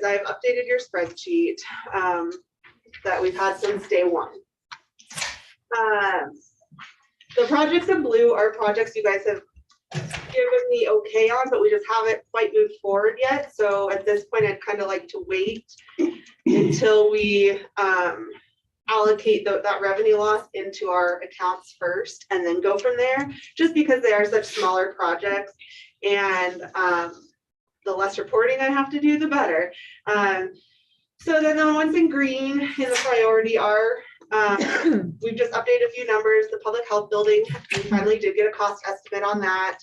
I've updated your spreadsheet that we've had since day one. The projects in blue are projects you guys have given me okay on, but we just haven't quite moved forward yet. So at this point, I'd kind of like to wait until we allocate that revenue loss into our accounts first and then go from there, just because they are such smaller projects, and the less reporting I have to do, the better. So then the ones in green in the priority are, we've just updated a few numbers. The public health building, we finally did get a cost estimate on that.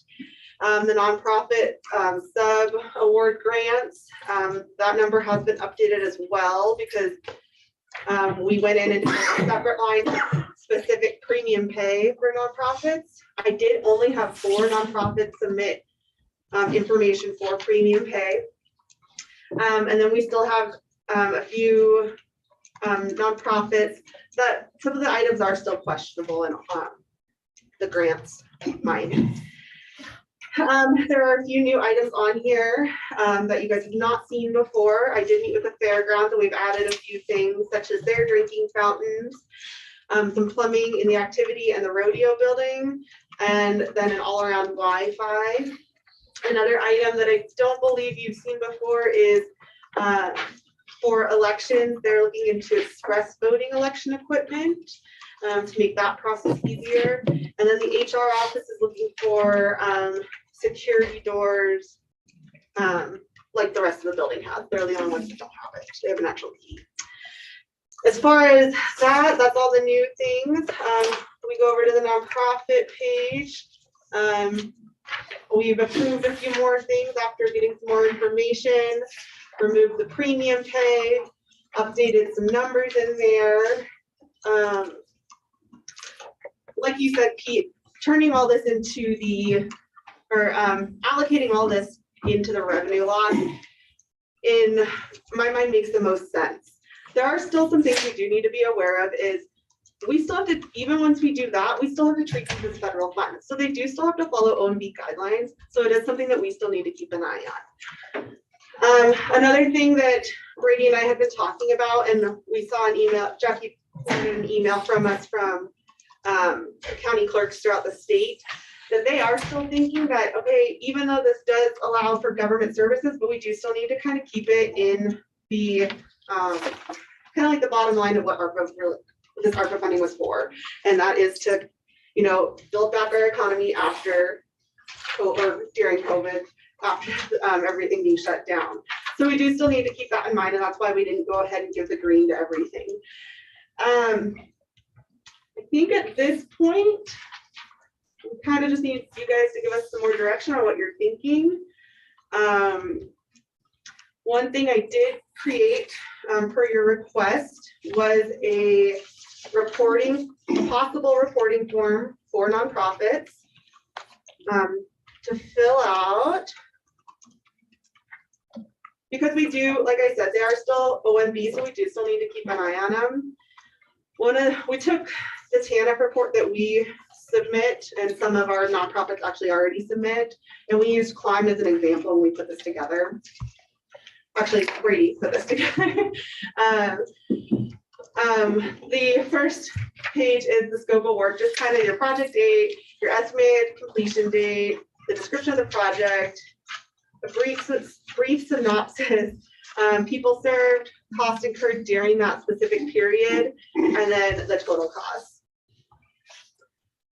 The nonprofit sub award grants, that number has been updated as well, because we went in and did a separate line, specific premium pay for nonprofits. I did only have 4 nonprofits submit information for premium pay. And then we still have a few nonprofits that some of the items are still questionable in the grants mine. There are a few new items on here that you guys have not seen before. I did meet with the fairgrounds, and we've added a few things such as their drinking fountains, some plumbing in the activity and the rodeo building, and then an all-around Wi-Fi. Another item that I don't believe you've seen before is for elections, they're looking into express voting election equipment to make that process easier. And then the HR office is looking for security doors like the rest of the building has. They're the only ones that don't have it. They have an actual key. As far as that, that's all the new things. We go over to the nonprofit page. We've approved a few more things after getting some more information, removed the premium pay, updated some numbers in there. Like you said, Pete, turning all this into the, or allocating all this into the revenue loss, in my mind, makes the most sense. There are still some things we do need to be aware of. Is we still have to, even once we do that, we still have to treat these as federal funds. So they do still have to follow OMB guidelines. So it is something that we still need to keep an eye on. Another thing that Brady and I have been talking about, and we saw an email, Jackie sent an email from us from county clerks throughout the state, that they are still thinking that, okay, even though this does allow for government services, but we do still need to kind of keep it in the kind of like the bottom line of what this ARPA funding was for, and that is to, you know, build back our economy after or during COVID, after everything being shut down. So we do still need to keep that in mind, and that's why we didn't go ahead and give the green to everything. I think at this point, we kind of just need you guys to give us some more direction on what you're thinking. One thing I did create per your request was a possible reporting form for nonprofits to fill out, because we do, like I said, they are still OMB, so we do still need to keep an eye on them. We took the TANF report that we submit, and some of our nonprofits actually already submit, and we used Climb as an example when we put this together. Actually, Brady put this together. The first page is the scope of work, just kind of your project date, your estimated completion date, the description of the project, a brief synopsis, people served, cost incurred during that specific period, and then the total cost.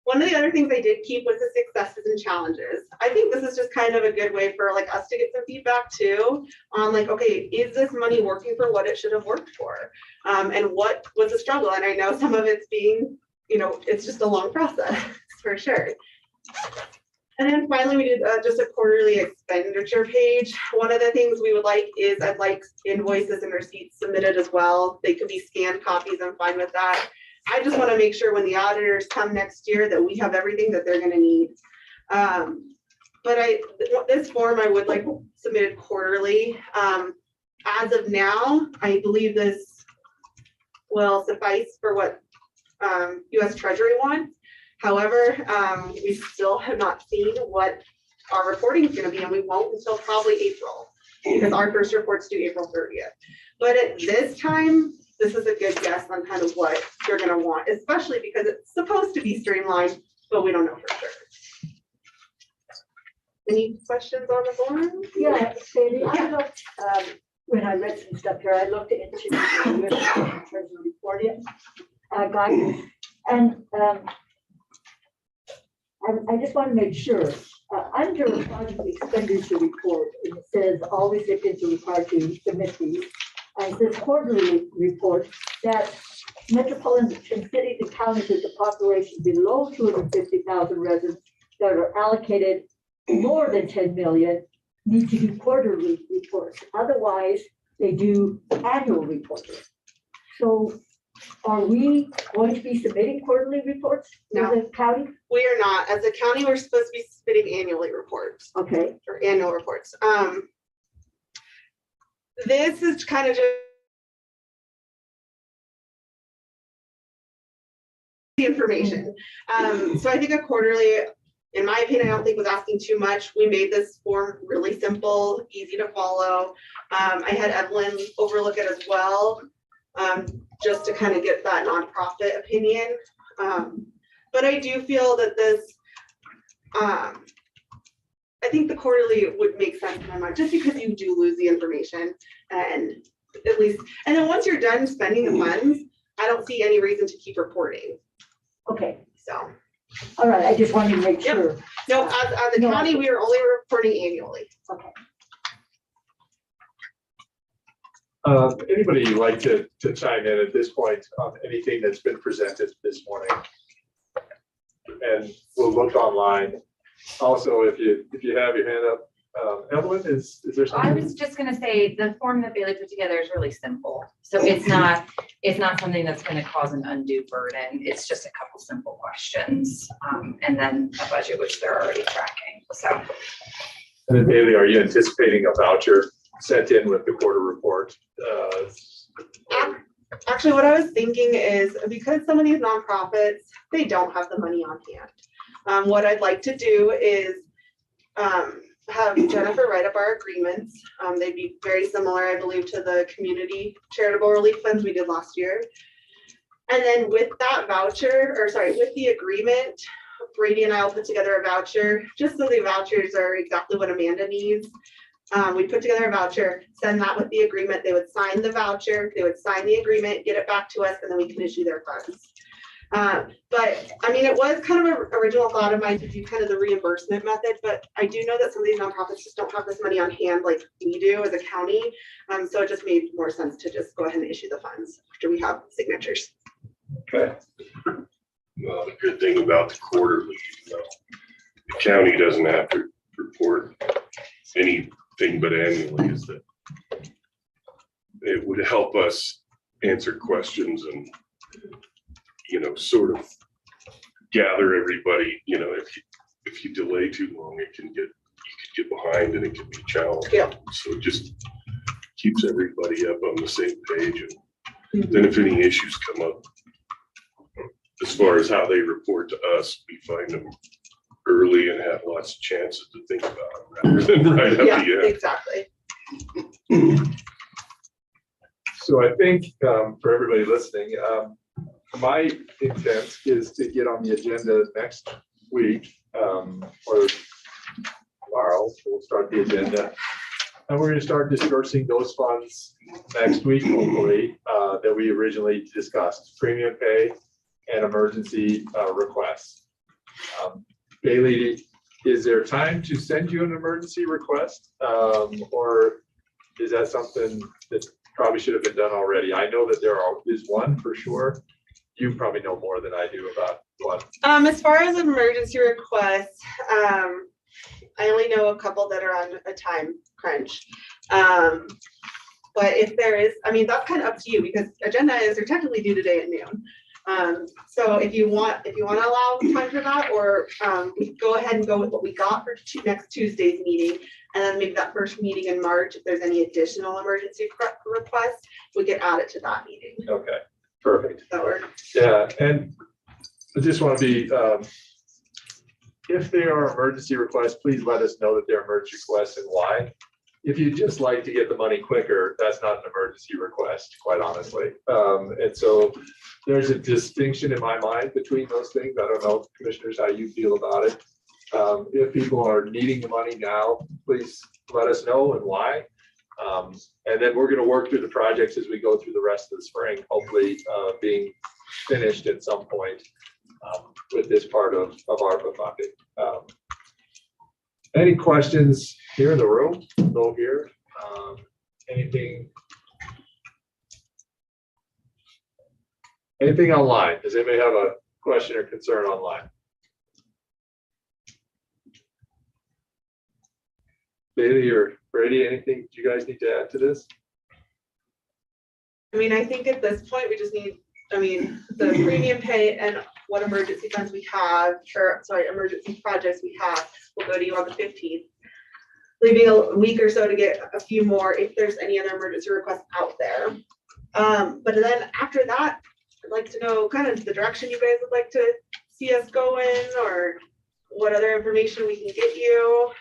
One of the other things I did keep was the successes and challenges. I think this is just kind of a good way for like us to get some feedback too on like, okay, is this money working for what it should have worked for? And what was the struggle? And I know some of it's being, you know, it's just a long process for sure. And then finally, we did just a quarterly expenditure page. One of the things we would like is I'd like invoices and receipts submitted as well. They could be scanned copies. I'm fine with that. I just want to make sure when the auditors come next year that we have everything that they're going to need. But this form I would like submitted quarterly. As of now, I believe this will suffice for what U.S. Treasury wants. However, we still have not seen what our reporting is going to be, and we won't until probably April. because our first report's due April 30th. But at this time, this is a good guess on kind of what you're gonna want, especially because it's supposed to be streamlined, but we don't know for sure. Any questions on the form? Yeah, Sandy, I looked, when I read some stuff here, I looked into the in terms of reporting guidance. And I just want to make sure, under project expenditure report, it says all recipients are required to submit these. And it says quarterly report that metropolitan cities and counties with a population below 250,000 residents that are allocated more than 10 million need to do quarterly reports. Otherwise, they do annual reports. So are we going to be submitting quarterly reports to the county? We are not. As a county, we're supposed to be submitting annually reports. Okay. Or annual reports. This is kind of just the information. So I think a quarterly, in my opinion, I don't think was asking too much. We made this form really simple, easy to follow. I had Evelyn overlook it as well, just to kind of get that nonprofit opinion. But I do feel that this, I think the quarterly would make sense in my mind, just because you do lose the information, and at least, and then once you're done spending the funds, I don't see any reason to keep reporting. Okay. So. All right, I just wanted to make sure. No, as a county, we are only reporting annually. Okay. Anybody like to chime in at this point on anything that's been presented this morning? And we'll look online. Also, if you have your hand up, Evelyn, is there something? I was just gonna say the form that Bailey put together is really simple. So it's not something that's gonna cause an undue burden. It's just a couple simple questions. And then a budget, which they're already tracking, so. And then Bailey, are you anticipating a voucher sent in with the quarter report? Actually, what I was thinking is, because some of these nonprofits, they don't have the money on hand. What I'd like to do is have Jennifer write up our agreements. They'd be very similar, I believe, to the community charitable relief funds we did last year. And then with that voucher, or sorry, with the agreement, Brady and I will put together a voucher, just so the vouchers are exactly what Amanda needs. We put together a voucher, send that with the agreement. They would sign the voucher, they would sign the agreement, get it back to us, and then we can issue their funds. But I mean, it was kind of an original thought of mine to do kind of the reimbursement method, but I do know that some of these nonprofits just don't have this money on hand like we do as a county. So it just made more sense to just go ahead and issue the funds after we have signatures. Okay. Well, the good thing about the quarterly, the county doesn't have to report anything but annually, is that it would help us answer questions and, sort of gather everybody. If you delay too long, you could get behind and it can be challenging. Yeah. So it just keeps everybody up on the same page. And then if any issues come up, as far as how they report to us, we find them early and have lots of chances to think about it rather than right at the end. Exactly. So I think for everybody listening, my intent is to get on the agenda next week or tomorrow. We'll start the agenda. And we're going to start dispersing those funds next week, hopefully, that we originally discussed, premium pay and emergency requests. Bailey, is there time to send you an emergency request? Or is that something that probably should have been done already? I know that there is one for sure. You probably know more than I do about one. As far as emergency requests, I only know a couple that are on a time crunch. But if there is, I mean, that's kind of up to you, because agendas are technically due today at noon. So if you want to allow time for that, or we go ahead and go with what we got for next Tuesday's meeting, and then maybe that first meeting in March, if there's any additional emergency requests, we get added to that meeting. Okay, perfect. That works. Yeah, and I just want to be, if there are emergency requests, please let us know that they're emergency requests and why. if you'd just like to get the money quicker, that's not an emergency request, quite honestly. And so there's a distinction in my mind between those things. I don't know, commissioners, how you feel about it. If people are needing the money now, please let us know and why. And then we're going to work through the projects as we go through the rest of the spring, hopefully being finished at some point with this part of ARPA funding. Any questions here in the room? Go here. Anything online? Does anybody have a question or concern online? Bailey or Brady, anything you guys need to add to this? I mean, I think at this point, we just need, I mean, the premium pay and what emergency funds we have, or sorry, emergency projects we have, will go to you on the 15th. Leaving a week or so to get a few more if there's any other emergency requests out there. But then after that, I'd like to know kind of the direction you guys would like to see us go in, or what other information we can get you.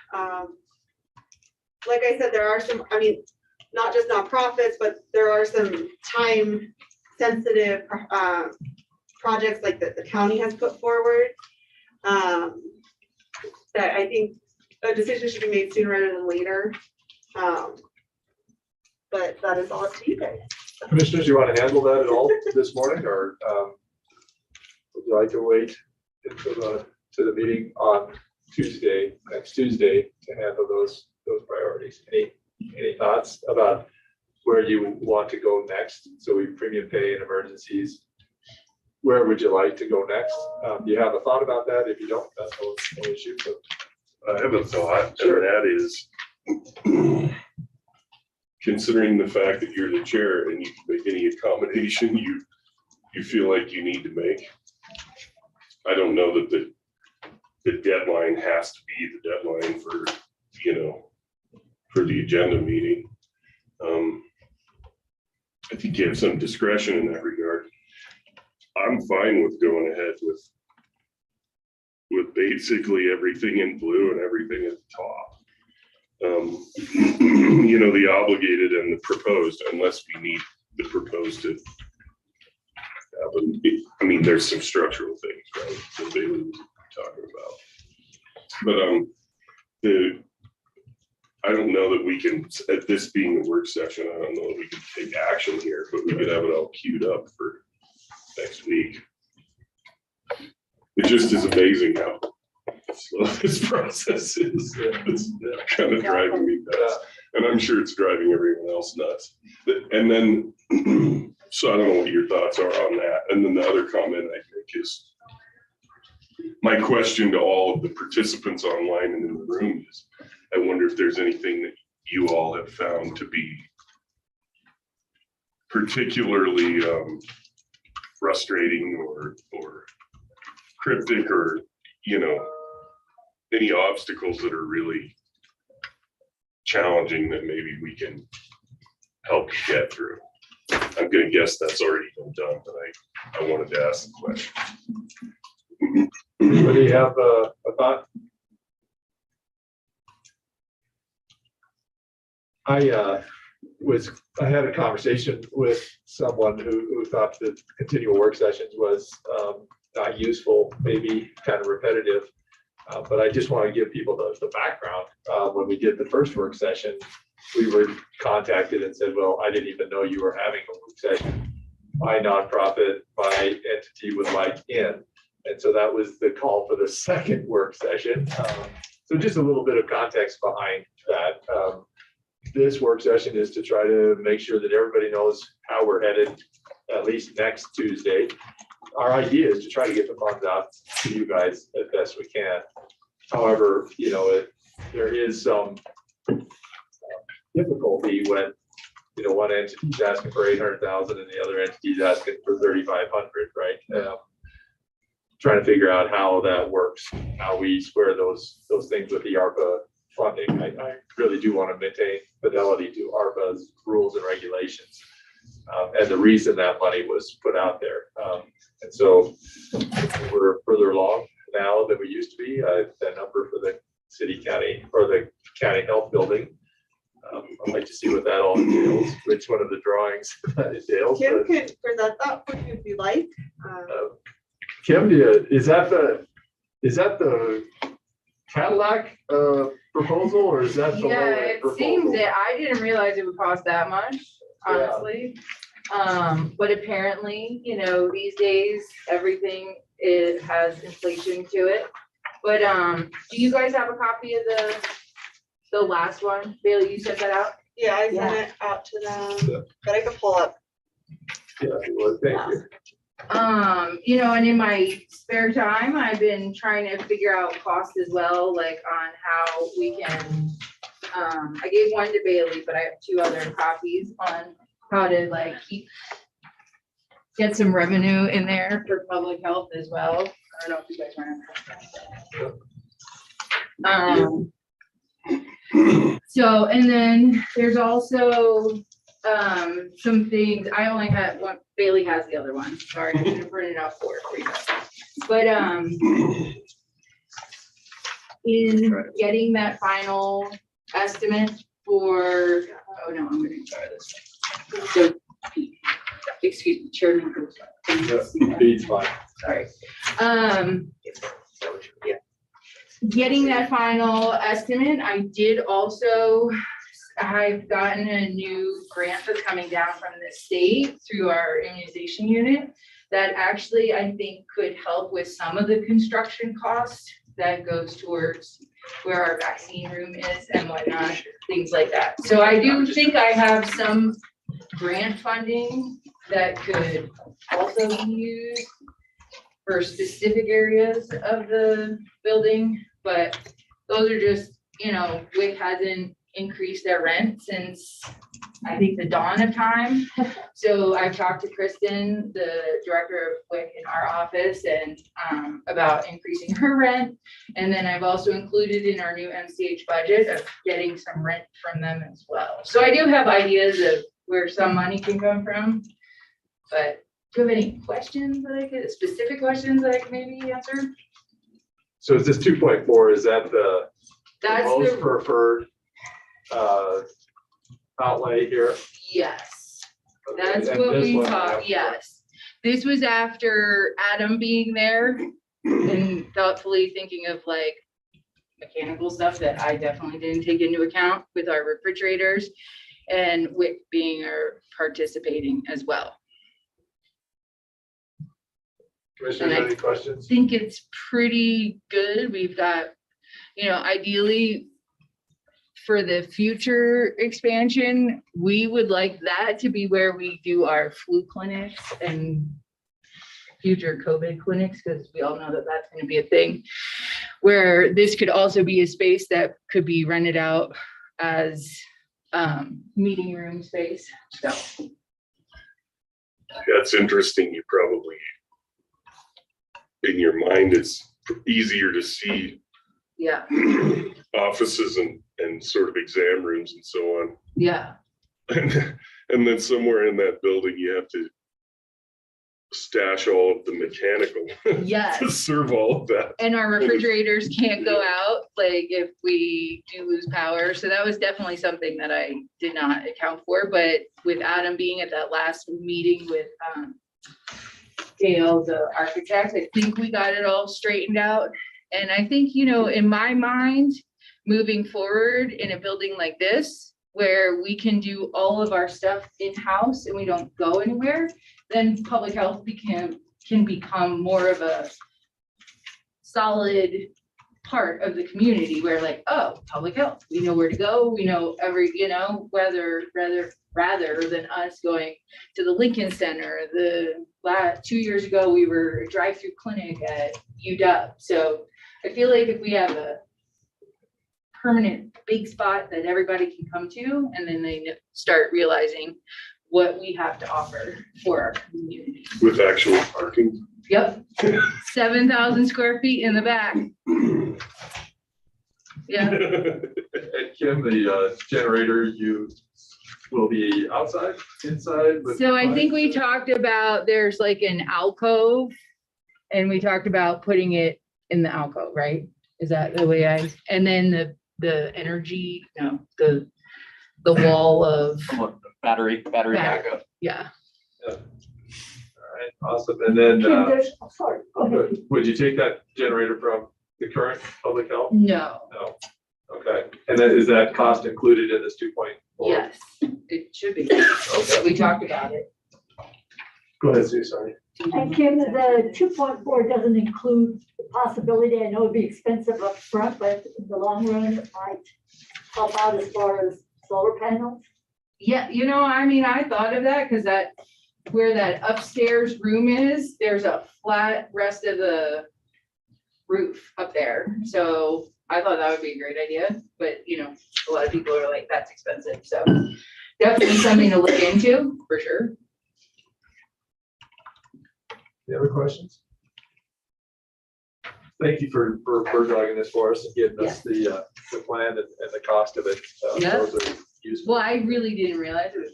Like I said, there are some, I mean, not just nonprofits, but there are some time sensitive projects like that the county has put forward. That I think a decision should be made sooner rather than later. But that is all up to you guys. Commissioners, you want to handle that at all this morning, or would you like to wait until the meeting on Tuesday, next Tuesday, to handle those priorities? Any thoughts about where you would want to go next? So we premium pay and emergencies. Where would you like to go next? Do you have a thought about that? If you don't, that's no issue. I have a thought, Sure. and that is considering the fact that you're the chair and you can make any accommodation you feel like you need to make. I don't know that the deadline has to be the deadline for, for the agenda meeting. I think you have some discretion in that regard. I'm fine with going ahead with basically everything in blue and everything at the top. The obligated and the proposed, unless we need the proposed to happen. I mean, there's some structural things, right, that they were talking about. But I don't know that we can, at this being a work session, I don't know that we can take action here, but we could have it all queued up for next week. It just is amazing how slow this process is. It's kind of driving me nuts. And I'm sure it's driving everyone else nuts. And then, so I don't know what your thoughts are on that. And then the other comment I think is, my question to all of the participants online and in the room is, I wonder if there's anything that you all have found to be particularly frustrating or cryptic, or any obstacles that are really challenging that maybe we can help you get through. I'm gonna guess that's already been done, but I wanted to ask the question. Anybody have a thought? I had a conversation with someone who thought that continual work sessions was not useful, maybe kind of repetitive. But I just want to give people the background. When we did the first work session, we were contacted and said, well, I didn't even know you were having a work session. My nonprofit, my entity would like in. And so that was the call for the second work session. So just a little bit of context behind that. This work session is to try to make sure that everybody knows how we're headed, at least next Tuesday. Our idea is to try to get the funds out to you guys as best we can. However, there is some difficulty when, one entity's asking for 800,000 and the other entity's asking for 3,500, right? Trying to figure out how that works, how we square those things with the ARPA funding. I really do want to maintain fidelity to ARPA's rules and regulations, and the reason that money was put out there. And so we're further along now than we used to be. The number for the city county or the county health building I'd like to see what that all entails, which one of the drawings that entails. Kim but, can present that for you if you like. Kim, is that the Cadillac proposal, or is that the Yeah, low-end it proposal? seems that I didn't realize it would cost that much, Yeah. honestly. But apparently, you know, these days, everything, it has inflation to it. But, do you guys have a copy of the last one? Bailey, you sent that out? Yeah, I sent Yeah. it out to them, but I can pull up. Yeah, well, thank you. You know, and in my spare time, I've been trying to figure out cost as well, like on how we can, I gave one to Bailey, but I have 2 other copies on how to like get some revenue in there for public health as well. I don't know if you guys want to. So, and then there's also, some things, I only had one, Bailey has the other one, sorry, I should have printed it out for you guys. But, in getting that final estimate for, oh no, I'm gonna try this. So, excuse me, Chairman. Feed's fine. Sorry. Yeah. Getting that final estimate, I did also, I've gotten a new grant that's coming down from the state through our immunization unit that actually I think could help with some of the construction costs that goes towards where our vaccine room is and whatnot, things like that. So I do think I have some grant funding that could also be used for specific areas of the building, but those are just, you know, WIC hasn't increased their rent since I think the dawn of time. So I've talked to Kristen, the director of WIC in our office, and about increasing her rent. And then I've also included in our new MCH budget of getting some rent from them as well. So I do have ideas of where some money can come from, but do you have any questions that I could, specific questions that I can maybe answer? So is this 2.4, is that the That's most the, preferred outlay here? yes, Okay, that's and what this we one thought, after. yes. This was after Adam being there and thoughtfully thinking of like mechanical stuff that I definitely didn't take into account with our refrigerators, and WIC being our participating as well. Commissioners, And I any questions? I think it's pretty good. We've got, you know, ideally for the future expansion, we would like that to be where we do our flu clinics and future COVID clinics, because we all know that that's going to be a thing, where this could also be a space that could be rented out as meeting room space. So That's interesting. You probably, in your mind, it's easier to see yeah, offices and sort of exam rooms and so on. yeah, And then somewhere in that building, you have to stash all of the mechanical to yes. serve all of that. And our refrigerators can't go out, like if we do lose power. So that was definitely something that I did not account for. But with Adam being at that last meeting with Dale, the architect, I think we got it all straightened out. And I think, you know, in my mind, moving forward in a building like this, where we can do all of our stuff in-house and we don't go anywhere, then public health can become more of a solid part of the community, where like, oh, public health, we know where to go, we know every, you know, rather than us going to the Lincoln Center. The last 2 years ago, we were a drive-through clinic at UW. So I feel like if we have a permanent big spot that everybody can come to, and then they start realizing what we have to offer for our community. With actual parking. Yep, 7,000 square feet in the back. Yeah, And Kim, the generator, you will be outside, inside? with- so I think we talked about, there's like an alcove, and we talked about putting it in the alcove, right? Is that the way and then the energy, no, the the wall of, Battery backup. yeah. All right, awesome. And then, Kim, there's, sorry, go ahead. would you take that generator from the current public health? No, No. Okay. And then is that cost included in this 2.4? yes, it should be. Okay, we talked about it. Go ahead, Sue, sorry. And Kim, the 2.4 doesn't include the possibility, I know it'd be expensive up front, but in the long run, it might help out as far as solar panels. Yeah, you know, I mean, I thought of that because that, where that upstairs room is, there's a flat rest of the roof up there. So I thought that would be a great idea, but you know, a lot of people are like, that's expensive. So definitely something to look into for sure. Any other questions? Thank you for bird dogging this for us and giving us the plan and the cost of it. Yeah. Those are useful. Well, I really didn't realize it was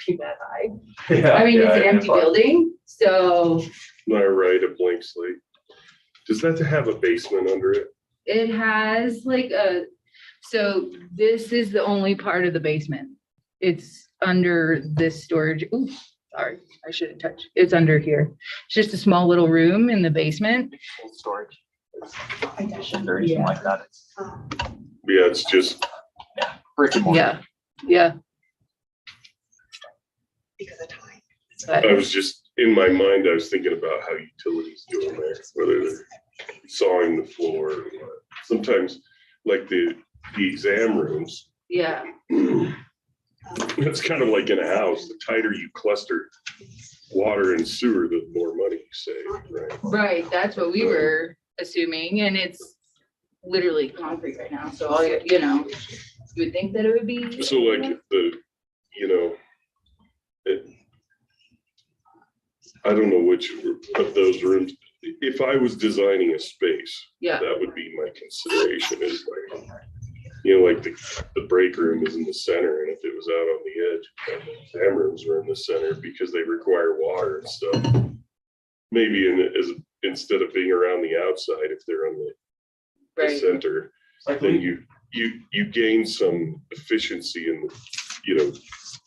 too that high. Yeah, I mean, it's an yeah, empty fine. building, so Am I right, a blank slate? Does that have a basement under it? it has like so this is the only part of the basement. It's under this storage. Ooh, sorry, I shouldn't touch. It's under here. It's just a small little room in the basement. Cold storage. Or anything like that. It's Yeah, it's just, brick and mortar. Yeah, yeah. Because of time. But I was just, in my mind, I was thinking about how utilities do in there, whether they're sawing the floor. Or what. Sometimes, like the exam rooms, yeah, it's kind of like in a house, the tighter you cluster water and sewer, the more money you save, right? right. That's what we were assuming, and it's literally concrete right now. So all you know, you would think that it would be. So like I don't know which of those rooms, if I was designing a space, Yeah, that would be my consideration is like, like the break room is in the center, and if it was out on the edge, and the exam rooms were in the center because they require water and stuff. Maybe instead of being around the outside, if they're on the right. center, then you gain some efficiency in the,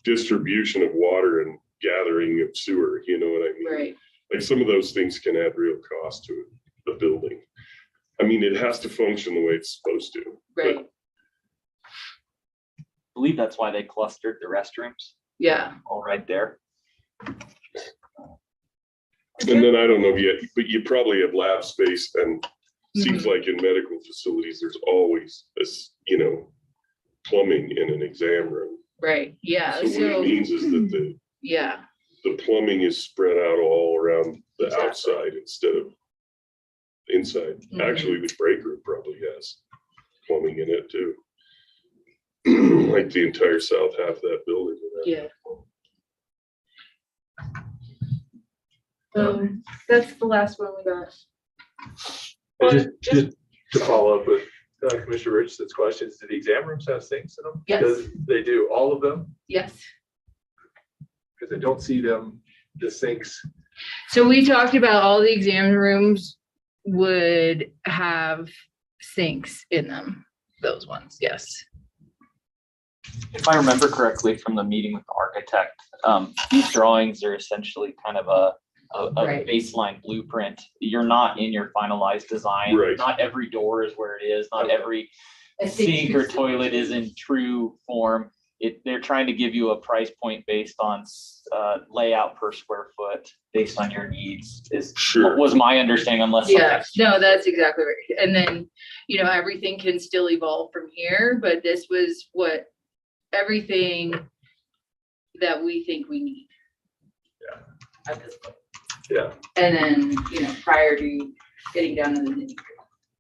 distribution of water and gathering of sewer, you know what I mean? Right. Like some of those things can add real cost to the building. I mean, it has to function the way it's supposed to. Right. but I believe that's why they clustered the restrooms Yeah. all right there. And then I don't know yet, but you probably have lab space, and seems like in medical facilities, there's always this, plumbing in an exam room. Right. Yeah. So what it means is that the plumbing is spread out all around the Exactly. outside instead of inside. Mhm. Actually, the break room probably has plumbing in it too. Like the entire south half of that building. Yeah. That's the last one we got. And just to follow up with Commissioner Richardson's questions, do the exam rooms have sinks in them? Yes. They do, all of them? Yes. Because I don't see them, the sinks. So we talked about all the exam rooms would have sinks in them. Those ones, yes. If I remember correctly from the meeting with the architect, these drawings are essentially kind of a Right. baseline blueprint. You're not in your finalized design. Right. Not every door is where it is. Not Okay. every sink or toilet is in true form. They're trying to give you a price point based on layout per square foot, based on your needs, Sure. was my understanding, unless. Yeah, no, that's exactly right. And then, everything can still evolve from here, but this was everything that we think we need. Yeah. At this point. Yeah, And then, prior to getting down to the nitty-gritty.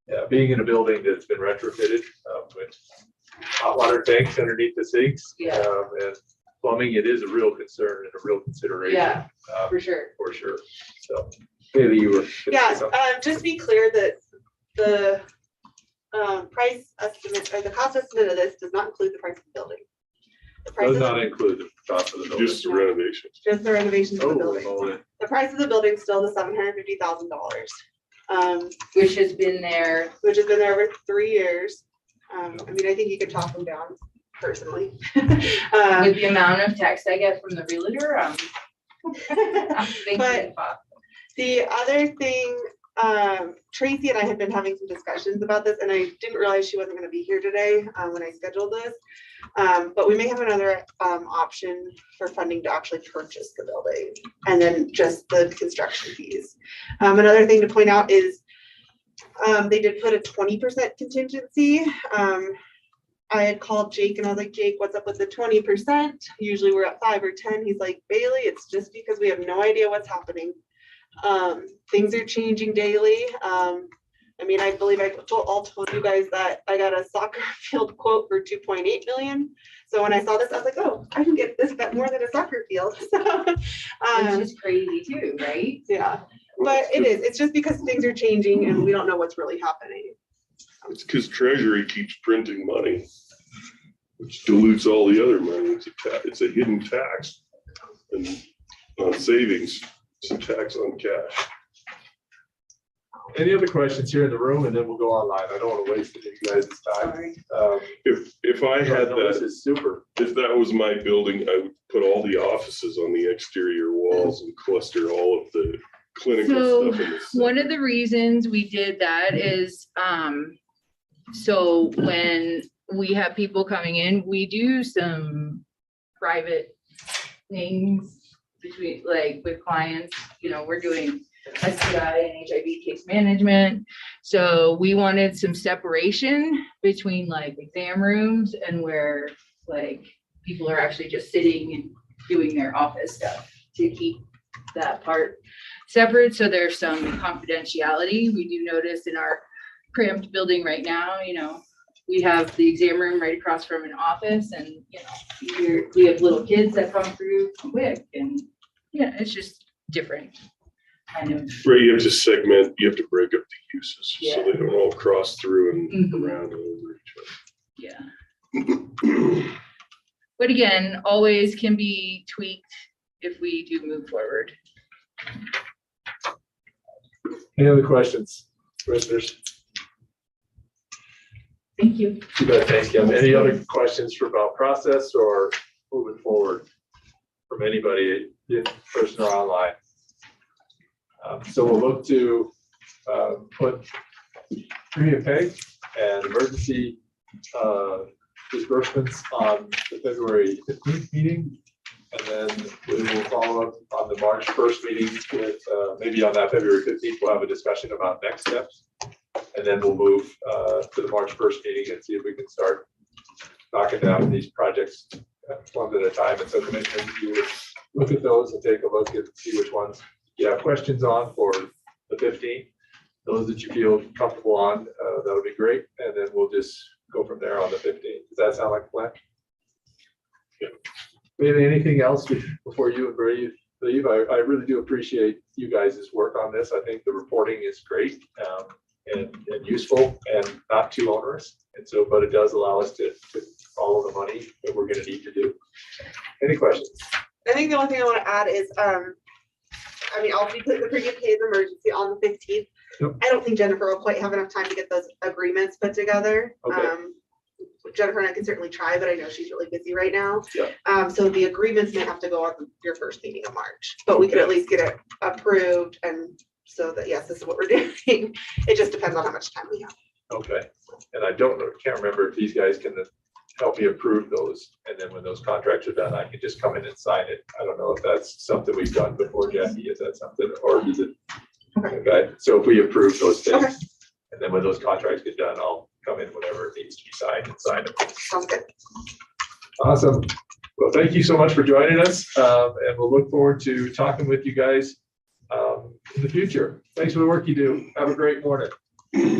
yeah, being in a building that's been retrofitted with hot water tanks underneath the sinks. Yeah. And plumbing, it is a real concern and a real consideration. Yeah. um, For sure. For sure. So maybe you were. Yeah, just to be clear that the price estimate or the cost estimate of this does not include the price of the building. The price Does of not include the cost of the building. Just the renovation. just the renovations of the Oh, building. well, The price of the building is still the $750,000, Which has been there. which has been there over 3 years. I think you could talk them down. personally. With the amount of text I get from the realtor, I'm thinking But about. the other thing, Tracy and I had been having some discussions about this, and I didn't realize she wasn't gonna be here today, when I scheduled this. But we may have another, option for funding to actually purchase the building, and then just the construction fees. Another thing to point out is, they did put a 20% contingency. I had called Jake and I was like, Jake, what's up with the 20%? Usually we're at 5 or 10. He's like, Bailey, it's just because we have no idea what's happening. Things are changing daily. I mean, I believe I told you guys that I got a soccer field quote for 2.8 million. So when I saw this, I was like, oh, I can get this more than a soccer field. Which is crazy too, right? Yeah, but it's just because things are changing and we don't know what's really happening. It's because Treasury keeps printing money, which dilutes all the other money. It's a hidden tax. And on savings, it's a tax on cash. Any other questions here in the room, and then we'll go online. I don't want to waste any of you guys' time. Sorry. If I had No, this that, is super. if that was my building, I would put all the offices on the exterior walls and cluster all of the clinical So, stuff in the one center. of the reasons we did that is, so when we have people coming in, we do some private things between, like with clients, you know, we're doing STI and HIV case management. So we wanted some separation between like exam rooms and where like people are actually just sitting and doing their office stuff to keep that part separate. So there's some confidentiality. We do notice in our cramped building right now, you know, we have the exam room right across from an office, and, you know, we have little kids that come through quick, and yeah, it's just different. Kind of. Right, you have to segment, you have to break up the uses, Yeah. so they don't all cross through and Mhm. around and over Yeah, each other. but again, always can be tweaked if we do move forward. Any other questions, commissioners? Thank you. You bet, thank you. Any other questions about process or moving forward from anybody in person or online? So we'll look to put premium pay and emergency disbursements on the February 15th meeting. And then we will follow up on the March 1st meeting with, maybe on that February 15th, we'll have a discussion about next steps. And then we'll move to the March 1st meeting and see if we can start knocking down these projects one at a time. And so commissioners, you would look at those and take a look and see which ones you have questions on for the 15th. Those that you feel comfortable on, that would be great. And then we'll just go from there on the 15th. Does that sound like a plan? Yeah. Maybe anything else before you and Brady leave? I really do appreciate you guys' work on this. I think the reporting is great and useful and not too onerous. And so, but it does allow us to follow the money that we're going to need to do. Any questions? I think the only thing I want to add is, I mean, I'll be putting the premium pay as emergency on the 15th. Yep. I don't think Jennifer will quite have enough time to get those agreements put together. Okay. Jennifer and I can certainly try, but I know she's really busy right now. Yeah. So the agreements may have to go on your first meeting of March, but we could at least get it approved, and so that, yes, this is what we're doing. It just depends on how much time we have. Okay. And I can't remember if these guys can help me approve those. And then when those contracts are done, I can just come in and sign it. I don't know if that's something we've done before, Jackie. Is that something, or is it? Okay. So if we approve those things, Okay. and then when those contracts get done, I'll come in whenever it needs to be signed and sign it. Sounds good. Awesome. Well, thank you so much for joining us. And we'll look forward to talking with you guys in the future. Thanks for the work you do. Have a great morning.